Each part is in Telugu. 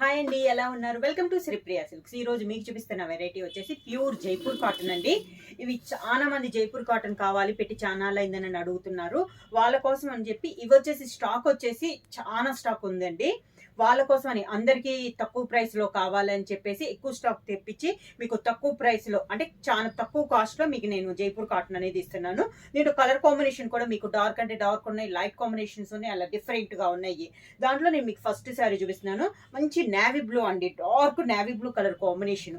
హాయ్ అండి, ఎలా ఉన్నారు? Welcome to Sripriya silks. ఈ రోజు మీకు చూపిస్తున్న వెరైటీ వచ్చేసి ప్యూర్ జైపూర్ కాటన్ అండి. ఇవి చాలా మంది జైపూర్ కాటన్ కావాలి, పెట్టి చాలా అయిందని అడుగుతున్నారు. వాళ్ళ కోసం అని చెప్పి ఇవి వచ్చేసి స్టాక్ వచ్చేసి చాలా స్టాక్ ఉందండి. వాళ్ళ కోసం అని అందరికీ తక్కువ ప్రైస్ లో కావాలని చెప్పేసి ఎక్కువ స్టాక్ తెప్పించి మీకు తక్కువ ప్రైస్ లో, అంటే చాలా తక్కువ కాస్ట్ లో మీకు నేను జైపూర్ కాటన్ అనేది ఇస్తున్నాను. దీంట్లో కలర్ కాంబినేషన్ కూడా మీకు డార్క్ అంటే డార్క్ ఉన్నాయి, లైట్ కాంబినేషన్స్ ఉన్నాయి, అలా డిఫరెంట్ గా ఉన్నాయి. దాంట్లో నేను మీకు ఫస్ట్ శారీ చూపిస్తున్నాను. మంచి నేవీ బ్లూ అండి, dark navy blue colour combination,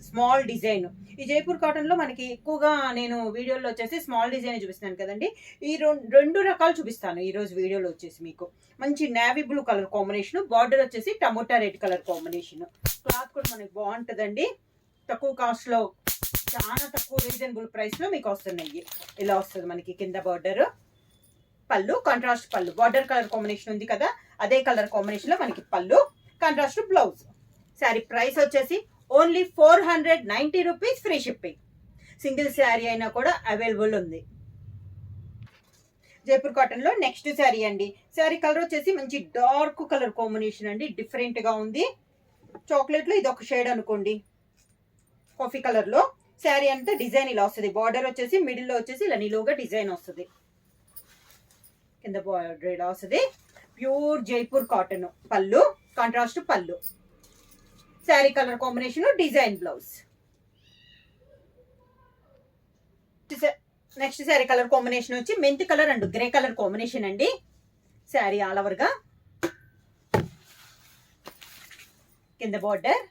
small design. ఈ జైపూర్ కాటన్ లో మనకి ఎక్కువగా నేను వీడియోలో వచ్చేసి స్మాల్ డిజైన్ చూపిస్తున్నాను కదండి. ఈ రెండు రకాలు చూపిస్తాను ఈ రోజు వీడియోలో వచ్చేసి. మీకు మంచి navy blue colour combination, border వచ్చేసి tomato red colour combination. Cloth కూడా మనకి బాగుంటుందండి. తక్కువ కాస్ట్ లో, చాలా తక్కువ రీజనబుల్ ప్రైస్ లో మీకు వస్తున్నాయి. ఇలా వస్తుంది మనకి కింద బార్డర్. పళ్ళు కాంట్రాస్ట్ పళ్ళు, బార్డర్ కలర్ కాంబినేషన్ ఉంది కదా, అదే కలర్ కాంబినేషన్ లో మనకి పళ్ళు, కాంట్రాస్ట్ బ్లౌజ్. శారీ ప్రైస్ వచ్చేసి only 490 rupees, free shipping. Single sari అయినా కూడా అవైలబుల్ ఉంది. జైపూర్ కాటన్ లో నెక్స్ట్ శారీ అండి. శారీ కలర్ వచ్చేసి మంచి డార్క్ కలర్ కాంబినేషన్ అండి, డిఫరెంట్ గా ఉంది. చాక్లెట్ లో ఇది ఒక షేడ్ అనుకోండి, కాఫీ కలర్ లో. శారీ అంతా డిజైన్ ఇలా వస్తుంది. బార్డర్ వచ్చేసి మిడిల్ లో వచ్చేసి ఇలా నిలువుగా డిజైన్ వస్తుంది, కింద బార్డర్ ఇలా వస్తుంది. Pure Jaipur cotton. పళ్ళు కాంట్రాస్ట్ పళ్ళు, sari colour combination, design blouse. Next sari colour combination వచ్చి మెంతి colour and grey colour combination అండి. శారీ ఆల్ ఓవర్ గా కింద బార్డర్,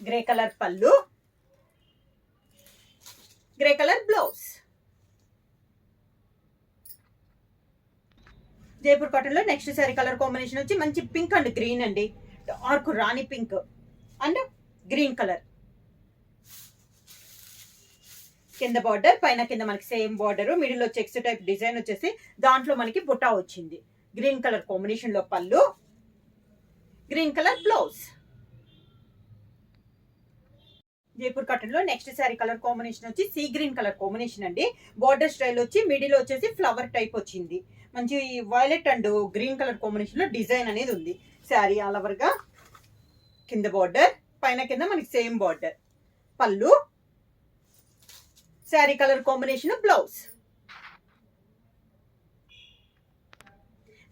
గ్రే కలర్ పళ్ళు, grey colour blouse. Jaipur cotton లో నెక్స్ట్ శారీ కలర్ కాంబినేషన్ వచ్చి మంచి పింక్ అండ్ గ్రీన్ అండి, dark Rani pink and green colour. కింద బార్డర్, పైన కింద మనకి సేమ్ బార్డర్, మిడిల్ లో చెక్స్ టైప్ డిజైన్ వచ్చేసి దాంట్లో మనకి బుటా వచ్చింది. గ్రీన్ కలర్ కాంబినేషన్ లో పళ్ళు, green colour blouse. Jaipur cotton లో నెక్స్ట్ శారీ కలర్ కాంబినేషన్ వచ్చి సీ గ్రీన్ కలర్ కాంబినేషన్ అండి. బార్డర్ స్టైల్ వచ్చి మిడిల్ వచ్చేసి ఫ్లవర్ టైప్ వచ్చింది. మంచి violet and green colour combination లో డిజైన్ అనేది ఉంది. శారీ ఆల్ ఓవర్ గా కింద బార్డర్, పైన కింద మనకి సేమ్ బార్డర్, పళ్ళు, sari colour combination blouse.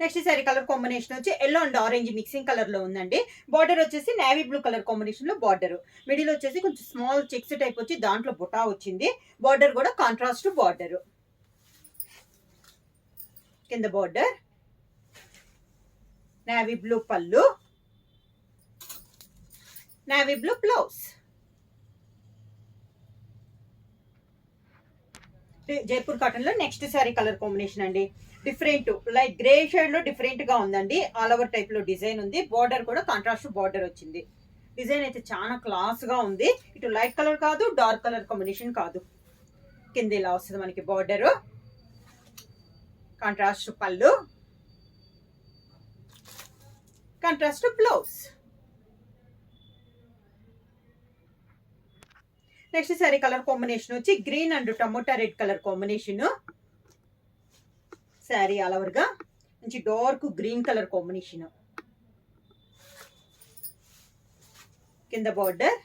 Next sari colour combination వచ్చి yellow and orange mixing colour లో ఉందండి. బార్డర్ వచ్చేసి నేవీ బ్లూ కలర్ కాంబినేషన్ లో బార్డర్, మిడిల్ వచ్చేసి కొంచెం స్మాల్ చెక్స్ టైప్ వచ్చి దాంట్లో బుటా వచ్చింది. బార్డర్ కూడా కాంట్రాస్ట్ బార్డర్, కింద బార్డర్, నేవీ బ్లూ పళ్ళు, navy blue blouse. Jaipur cotton లో నెక్స్ట్ శారీ కలర్ కాంబినేషన్ అండి. డిఫరెంట్ లైట్ గ్రే షేడ్ లో డిఫరెంట్ గా ఉందండి. ఆల్ ఓవర్ టైప్ లో డిజైన్ ఉంది. బార్డర్ కూడా కాంట్రాస్ట్ బార్డర్ వచ్చింది. డిజైన్ అయితే చాలా క్లాస్ గా ఉంది. ఇటు లైట్ కలర్ కాదు, డార్క్ కలర్ కాంబినేషన్ కాదు. కింద ఇలా వస్తుంది మనకి బార్డర్, కాంట్రాస్ట్ పళ్ళు, contrast blouse. Next sari colour combination వచ్చి green and tomato red colour combination. Sari all over గా మంచి డార్క్ గ్రీన్ కలర్ కాంబినేషన్. కింద బార్డర్,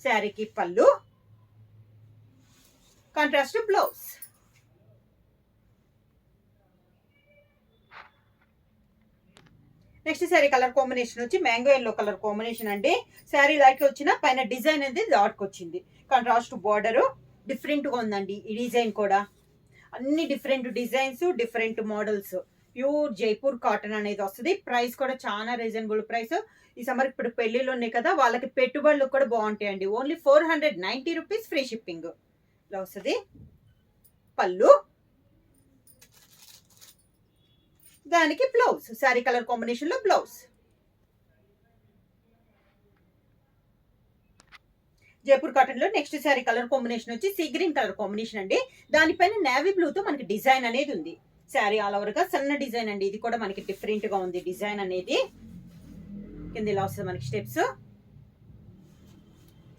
శారీకి పళ్ళు, contrast blouse. Next sari colour combination వచ్చి మ్యాంగో ఎల్లో కలర్ కాంబినేషన్ అండి. శారీ లైట్ వచ్చిన పైన డిజైన్ అనేది డార్క్ వచ్చింది. కాంట్రాస్ట్ బార్డర్, డిఫరెంట్ గా ఉందండి ఈ డిజైన్ కూడా. అన్ని different designs, different models. Pure Jaipur cotton అనేది వస్తుంది. ప్రైస్ కూడా చాలా రీజనబుల్ ప్రైస్. ఈ సమ్మర్ ఇప్పుడు పెళ్లిళ్ళు ఉన్నాయి కదా, వాళ్ళకి పెట్టుబడులు కూడా బాగుంటాయండి. Only 490 rupees, free shipping. ఇలా వస్తుంది పళ్ళు, దానికి బ్లౌజ్, శారీ కలర్ కాంబినేషన్ లో బ్లౌజ్. జైపూర్ కాటన్ లో నెక్స్ట్ శారీ కలర్ కాంబినేషన్ వచ్చి సీ గ్రీన్ కలర్ కాంబినేషన్ అండి. దానిపైన నేవీ బ్లూ తో మనకి డిజైన్ అనేది ఉంది. శారీ ఆల్ ఓవర్ గా సన్న డిజైన్ అండి. ఇది కూడా మనకి డిఫరెంట్ గా ఉంది డిజైన్ అనేది. కింద ఇలా వస్తుంది మనకి స్టెప్స్.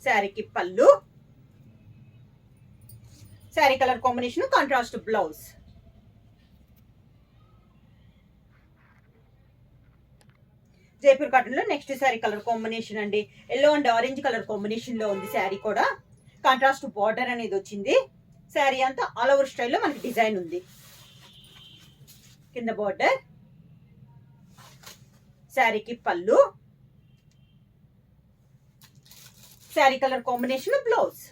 శారీకి పళ్ళు, sari colour combination contrast blouse. Jaipur cotton లో నెక్స్ట్ శారీ కలర్ కాంబినేషన్ అండి. Yellow and orange colour combination లో ఉంది శారీ కూడా. కాంట్రాస్ట్ బార్డర్ అనేది వచ్చింది. శారీ అంతా ఆల్ ఓవర్ స్టైల్లో మనకి డిజైన్ ఉంది. కింద బార్డర్, శారీకి పళ్ళు, sari colour combination blouse.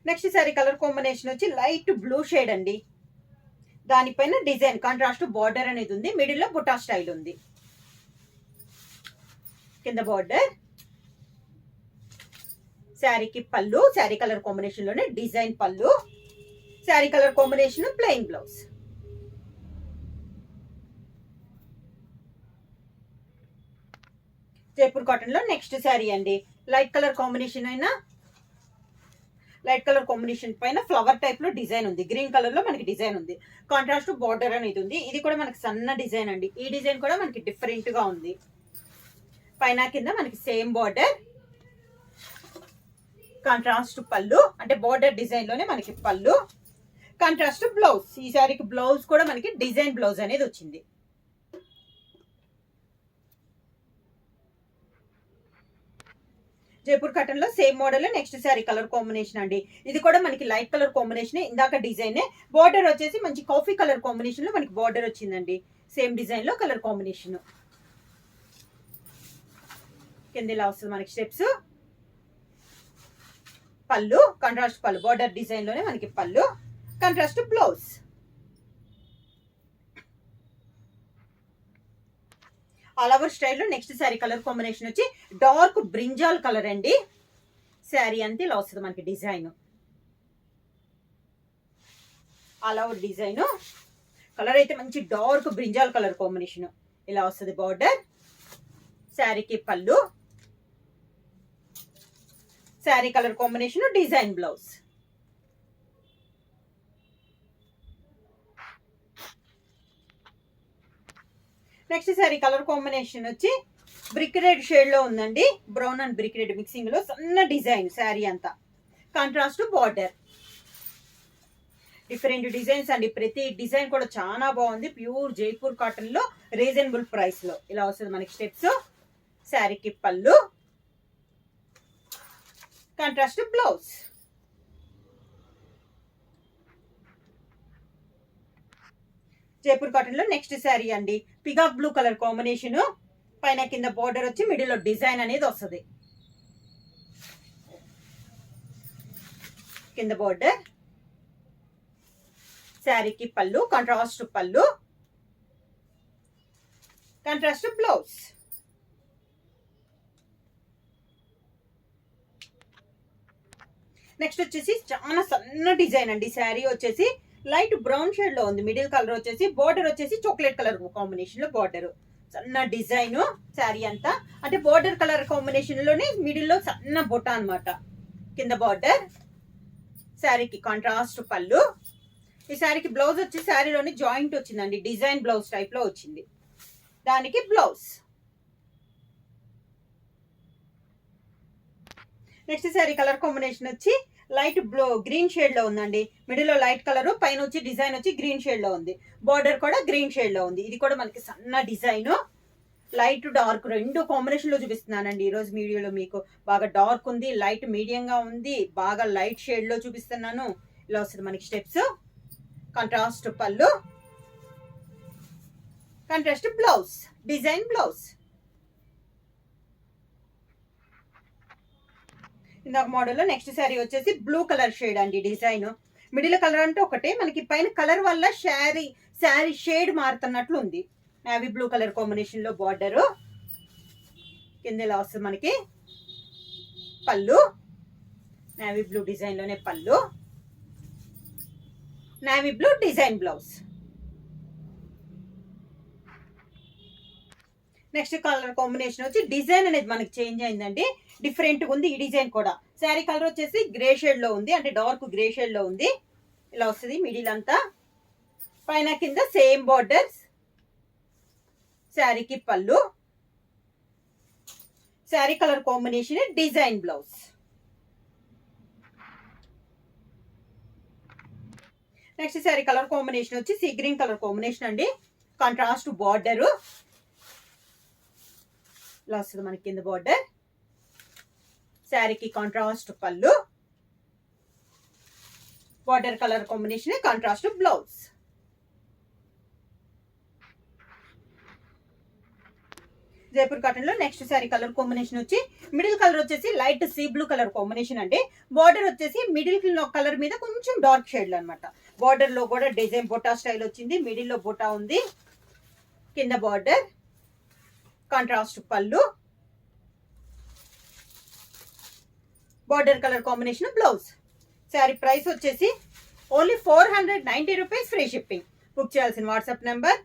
Next sari colour combination వచ్చి లైట్ బ్లూ షేడ్ అండి. దానిపైన డిజైన్ కాంట్రాస్ట్ బార్డర్ అనేది ఉంది. మిడిల్ లో బుటా స్టైల్ ఉంది. కింద బార్డర్, శారీకి పళ్ళు, శారీ కలర్ కాంబినేషన్ లోనే డిజైన్ పళ్ళు, sari colour combination plain blouse. Jaipur cotton లో నెక్స్ట్ శారీ అండి. లైట్ కలర్ కాంబినేషన్ అయినా లైట్ కలర్ కాంబినేషన్ పైన ఫ్లవర్ టైప్ లో డిజైన్ ఉంది. గ్రీన్ కలర్ లో మనకి డిజైన్ ఉంది. కాంట్రాస్ట్ బార్డర్ అనేది ఉంది. ఇది కూడా మనకి సన్న డిజైన్ అండి. ఈ డిజైన్ కూడా మనకి డిఫరెంట్ గా ఉంది. పైన కింద మనకి సేమ్ బార్డర్, కాంట్రాస్ట్ పళ్ళు, అంటే బార్డర్ డిజైన్ లోనే మనకి పళ్ళు, కాంట్రాస్ట్ బ్లౌజ్. ఈ సారీకి బ్లౌజ్ కూడా మనకి డిజైన్ బ్లౌజ్ అనేది వచ్చింది. జైపూర్ కాటన్ లో same model next sari colour combination అండి. ఇది కూడా మనకి లైట్ కలర్ కాంబినేషన్. ఇందాక డిజైన్ బార్డర్ వచ్చేసి మంచి కాఫీ కలర్ కాంబినేషన్ లో మనకి బార్డర్ వచ్చిందండి. సేమ్ డిజైన్ లో కలర్ కాంబినేషన్. కింద ఇలా వస్తుంది మనకి స్టెప్స్. పళ్ళు, కాంట్రాస్ట్ పళ్ళు, బార్డర్ డిజైన్ లోనే మనకి పళ్ళు, కాంట్రాస్ట్ బ్లౌజ్. ఆల్ ఓవర్ స్టైల్లో నెక్స్ట్ శారీ కలర్ కాంబినేషన్ వచ్చి డార్క్ బ్రింజాల్ కలర్ అండి. శారీ అంతే ఇలా వస్తుంది మనకి design. All over design colour అయితే మంచి డార్క్ బ్రింజాల్ కలర్ కాంబినేషన్ ఇలా వస్తుంది. బార్డర్, శారీకి పళ్ళు, sari colour combination design blouse. Next sari colour combination వచ్చి బ్రిక్ రెడ్ షేడ్ లో ఉందండి. Brown and brick red mixing లో సన్న డిజైన్. శారీ అంతా కాంట్రాస్ట్ బార్డర్, డిఫరెంట్ డిజైన్స్ అండి. ప్రతి డిజైన్ కూడా చాలా బాగుంది. ప్యూర్ జైపూర్ కాటన్ లో రీజనబుల్ ప్రైస్ లో ఇలా వస్తుంది మనకి స్టెప్స్. శారీకి పళ్ళు, కాంట్రాస్ట్ బ్లౌజ్. జైపూర్ కాటన్ లో నెక్స్ట్ శారీ అండి. Peacock blue colour combination. పైన కింద బార్డర్ వచ్చి మిడిల్ లో డిజైన్ అనేది వస్తుంది. కింద బార్డర్, శారీకి పళ్ళు, కాంట్రాస్ట్ పళ్ళు, కాంట్రాస్ట్ బ్లౌజ్. నెక్స్ట్ వచ్చేసి చాలా సన్న డిజైన్ అండి. శారీ వచ్చేసి లైట్ బ్రౌన్ షేడ్ లో ఉంది. మిడిల్ కలర్ వచ్చేసి బార్డర్ వచ్చేసి చాక్లెట్ కలర్ కాంబినేషన్ లో బార్డర్. సన్న డిజైన్ శారీ అంతా, అంటే బార్డర్ కలర్ కాంబినేషన్ లోనే మిడిల్ లో సన్న బొట్ట అనమాట. కింద బార్డర్, శారీకి కాంట్రాస్ట్ పళ్ళు. ఈ శారీకి బ్లౌజ్ వచ్చి శారీలోని జాయింట్ వచ్చిందండి. డిజైన్ బ్లౌజ్ టైప్ లో వచ్చింది. దానికి blouse. Next sari colour combination వచ్చి లైట్ బ్లూ గ్రీన్ షేడ్ లో ఉందండి. మిడిల్ లో లైట్ కలర్, పైన వచ్చి డిజైన్ వచ్చి గ్రీన్ షేడ్ లో ఉంది. బార్డర్ కూడా గ్రీన్ షేడ్ లో ఉంది. ఇది కూడా మనకి సన్న డిజైన్. లైట్ డార్క్ రెండు కాంబినేషన్ లో చూపిస్తున్నానండి ఈ రోజు వీడియోలో. మీకు బాగా డార్క్ ఉంది, లైట్ మీడియం గా ఉంది, బాగా లైట్ షేడ్ లో చూపిస్తున్నాను. ఇలా వస్తుంది మనకి స్టెప్స్. కాంట్రాస్ట్ పళ్ళు, కాంట్రాస్ట్ బ్లౌజ్, డిజైన్ బ్లౌజ్. ఇందాక మోడల్లో నెక్స్ట్ శారీ వచ్చేసి బ్లూ కలర్ షేడ్ అండి. డిజైన్ మిడిల్ కలర్ అంటే ఒకటే, మనకి పైన కలర్ వల్ల శారీ షేడ్ మారుతున్నట్లు ఉంది. నేవీ బ్లూ కలర్ కాంబినేషన్ లో బార్డర్. కింద ఇలా వస్తుంది మనకి పళ్ళు, నేవీ బ్లూ డిజైన్ లోనే పళ్ళు, navy blue design blouse. Next colour combination వచ్చి డిజైన్ అనేది మనకి చేంజ్ అయిందండి. డిఫరెంట్ గా ఉంది ఈ డిజైన్ కూడా. శారీ కలర్ వచ్చేసి గ్రే షేడ్ లో ఉంది, అంటే డార్క్ గ్రే షేడ్ లో ఉంది. ఇలా వస్తుంది మిడిల్ అంతా. పైన కింద సేమ్ బార్డర్స్. శారీకి పళ్ళు, sari colour combination design blouse. Next sari colour combination వచ్చి సీ గ్రీన్ కలర్ కాంబినేషన్ అండి. కాంట్రాస్ట్ బార్డర్ ఇలా వస్తుంది మనకి కింద బార్డర్. శారీకి కాంట్రాస్ట్ పళ్ళు, border colour combination, contrast blouse. Jaipur cotton లో నెక్స్ట్ శారీ కలర్ కాంబినేషన్ వచ్చి మిడిల్ కలర్ వచ్చేసి light sea blue colour combination అండి. బార్డర్ వచ్చేసి మిడిల్ కలర్ మీద కొంచెం డార్క్ షేడ్ అనమాట. బార్డర్ లో కూడా డిజైన్ బొటా స్టైల్ వచ్చింది. మిడిల్ లో బొటా ఉంది. కింద బార్డర్, కాంట్రాస్ట్ పళ్ళు, border colour combination blouse. Sari price వచ్చేసి only 490 rupees, free shipping. Book చేయాల్సిన వాట్సాప్ నెంబర్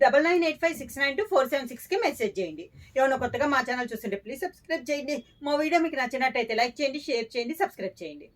9985692476కి మెసేజ్ చేయండి. ఏమైనా కొత్తగా మా ఛానల్ చూస్తుంటే ప్లీజ్ సబ్స్క్రైబ్ చేయండి. మా వీడియో మీకు నచ్చినట్టయితే లైక్ చేయండి, షేర్ చేయండి, సబ్స్క్రైబ్ చేయండి.